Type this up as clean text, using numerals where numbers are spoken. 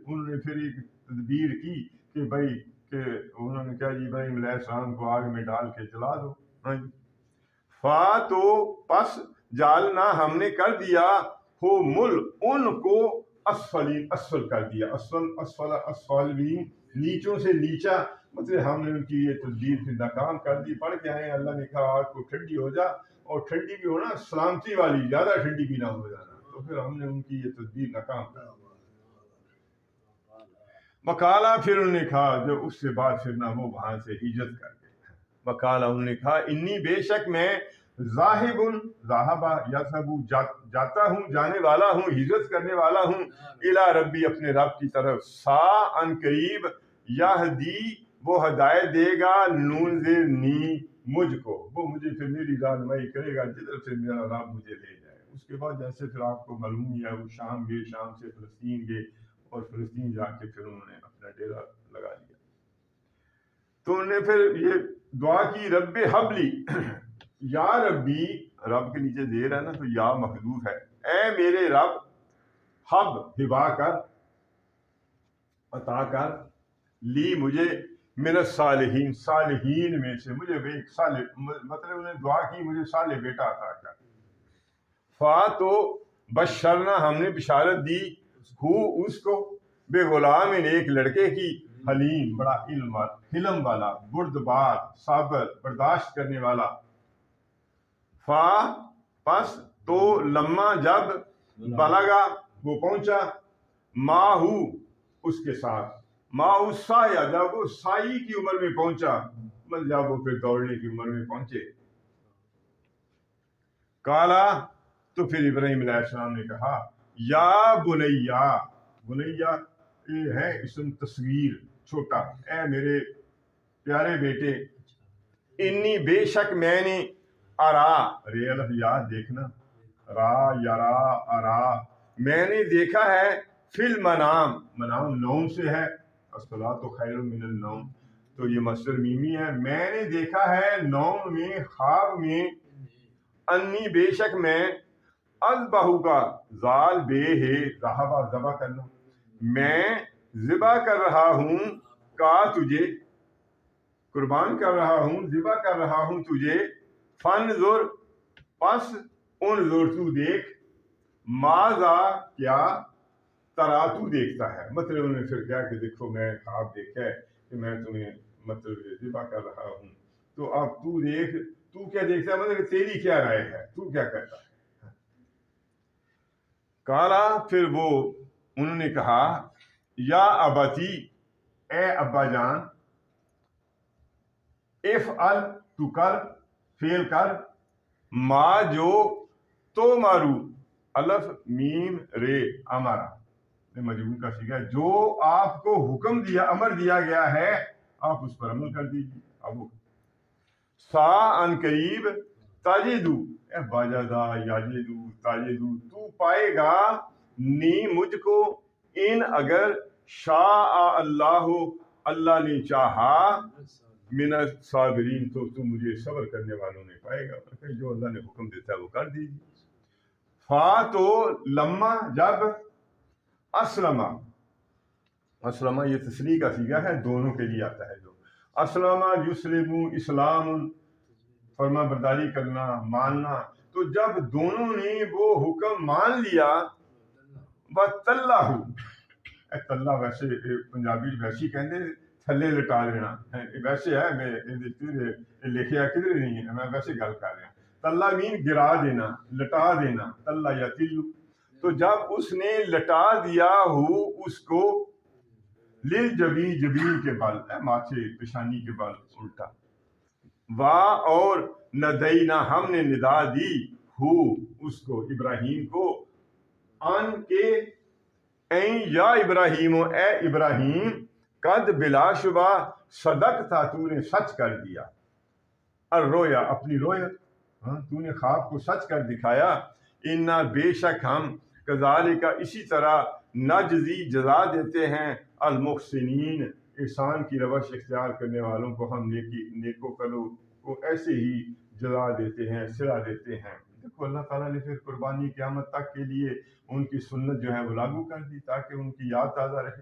انہوں نے پھر ایک تدبیر کی کہ بھائی کہ انہوں نے کہا جی ابراہیم علیہ السلام کو آگ میں ڈال کے جلا دو. ہاں جی. فا تو پس جالنا ہم نے کر دیا ہو مل ان کو اسفلین اسفل کر دیا. اسفلین نیچوں سے نیچا، مطلب ہم نے ان کی یہ تدبیر پھر ناکام کر دی. پڑھ کے آئے اللہ نے کہا آگ کو ٹھنڈی ہو جا، اور ٹھنڈی بھی ہونا سلامتی والی، زیادہ ٹھنڈی بھی نہ ہو جانا. تو پھر ہم نے ان کی یہ تدبیر ناکام کر دی. وکالا پھر انہوں نے کہا جو اس سے بعد پھر نہ وہ وہاں سے ہجرت کر گئے. وکالا انہوں نے کہا انی بے شک میں ذاہب ذاہبہ یذہب جاتا ہوں، جانے والا ہوں، ہجرت کرنے والا ہوں، الی ربی اپنے رب کی طرف، سا ان قریب، یہدی وہ ہدایت دے گا، نونذرنی مجھ کو، وہ مجھے پھر میری رہنمائی کرے گا جدھر سے میرا رب مجھے لے جائے. اس کے بعد جیسے پھر آپ کو معلوم ہی ہے وہ شام گئے، شام سے فلسطین گئے، اور فلسطین جا کے پھر انہوں نے اپنا ڈیرا لگا لیا. تو انہوں نے پھر یہ دعا کی رب حبلی، یا ربی، رب کے نیچے زیر ہے نا تو یا محذوف ہے، اے میرے رب، حب ہبا کر، عطا کر، لی مجھے، من الصالحین، صالحین میں سے مجھے ایک صالح، مطلب انہوں نے دعا کی مجھے صالح بیٹا عطا کر. فا تو بشرنا ہم نے بشارت دی ہو اس کو، بے غلام ایک لڑکے کی، حلیم بڑا حلم والا، بردبار، صابر برداشت کرنے والا. فا پس تو لما جب بلغا وہ پہنچا، ماہو اس کے ساتھ، ماہو سایہ جب وہ سائی کی عمر میں پہنچا، مطلب جب وہ پھر دوڑنے کی عمر میں پہنچے. کالا تو پھر ابراہیم علیہ السلام نے کہا یا بنیا، بنیا یہ ہے اسم تصغیر چھوٹا، اے میرے پیارے بیٹے، انی بے شک میں نے، ارا رے الف یا دیکھنا، را یرا ارا میں نے دیکھا ہے، فی المنام، منام نوم سے ہے، الصلاۃ خیر من النوم، تو یہ مصدر میمی ہے. میں نے دیکھا ہے نوم میں، خواب میں، انی بے شک میں، اذبحو کا زال بے ہے ذہبہ ذبح کرنا، میں ذبح کر رہا ہوں، کا تجھے، قربان کر رہا ہوں، ذبح کر رہا ہوں تجھے، فانظر پس انظر تو دیکھ، ماذا کیا، ترا تو دیکھتا ہے. مطلب انہوں نے پھر کیا کہ دیکھو میں خواب دیکھا ہے کہ میں تمہیں مطلب ذبح کر رہا ہوں، تو اب تو دیکھ تو کیا دیکھتا ہے، مطلب تیری کیا رائے ہے، تو کیا کہتا ہے. کالا پھر وہ انہوں نے کہا یا ابتی، اے ابا جان، افعل تو کر، فعل کر، ما جو، تو مارو، الف میم رے امارا مجبور کا سیکھا، جو آپ کو حکم دیا، امر دیا گیا ہے آپ اس پر عمل کر دیجیے. اب سا ان قریب، تاجدو، اے باجدہ یاجدو تاجدو، تو پائے گا، نی مجھ کو، ان اگر، شاء اللہ اللہ نے چاہا، من الصابرین تو مجھے صبر کرنے والوں نے پائے گا. جو اللہ نے حکم دیتا ہے وہ کر دیجیے. فا تو لما جب، اسلمہ، اسلمہ یہ تسلیح کا صیغہ ہے، دونوں کے لیے آتا ہے. جو اسلمہ یسلم، اسلام فرما برداری کرنا، ماننا، تو جب دونوں نے وہ حکم مان لیا، وَتَلَّهُ، تلّہ ویسے پنجابی ویسے کہندے تھلے لٹا لینا، ویسے ہے میں لکھیا کدھر نہیں ہے، میں ویسے گل کر رہا. تلّہ مین گرا دینا، لٹا دینا، تلّہ یا تلو. تو جب اس نے لٹا دیا ہو اس کو، للجبین، جبین کے بل، ماتھے پیشانی کے بل الٹا، وا اور ندینا ہم نے ندا دی ہو اس کو، ابراہیم کو، ان کے، این یا ابراہیم، اے ابراہیم، قد بلا شبہ، صدق تھا تو نے سچ کر دیا، الرویا اپنی رویت، تو نے خواب کو سچ کر دکھایا، انا بے شک ہم، کذالک اسی طرح، نجزی جزا دیتے ہیں، المحسنین احسان کی روش اختیار کرنے والوں کو ہم نیکو کرو کو ایسے ہی جزا دیتے ہیں، صلہ دیتے ہیں. دیکھو اللہ تعالیٰ نے پھر قربانی قیامت تک کے لیے ان کی سنت جو ہے وہ لاگو کر دی تاکہ ان کی یاد تازہ رہے.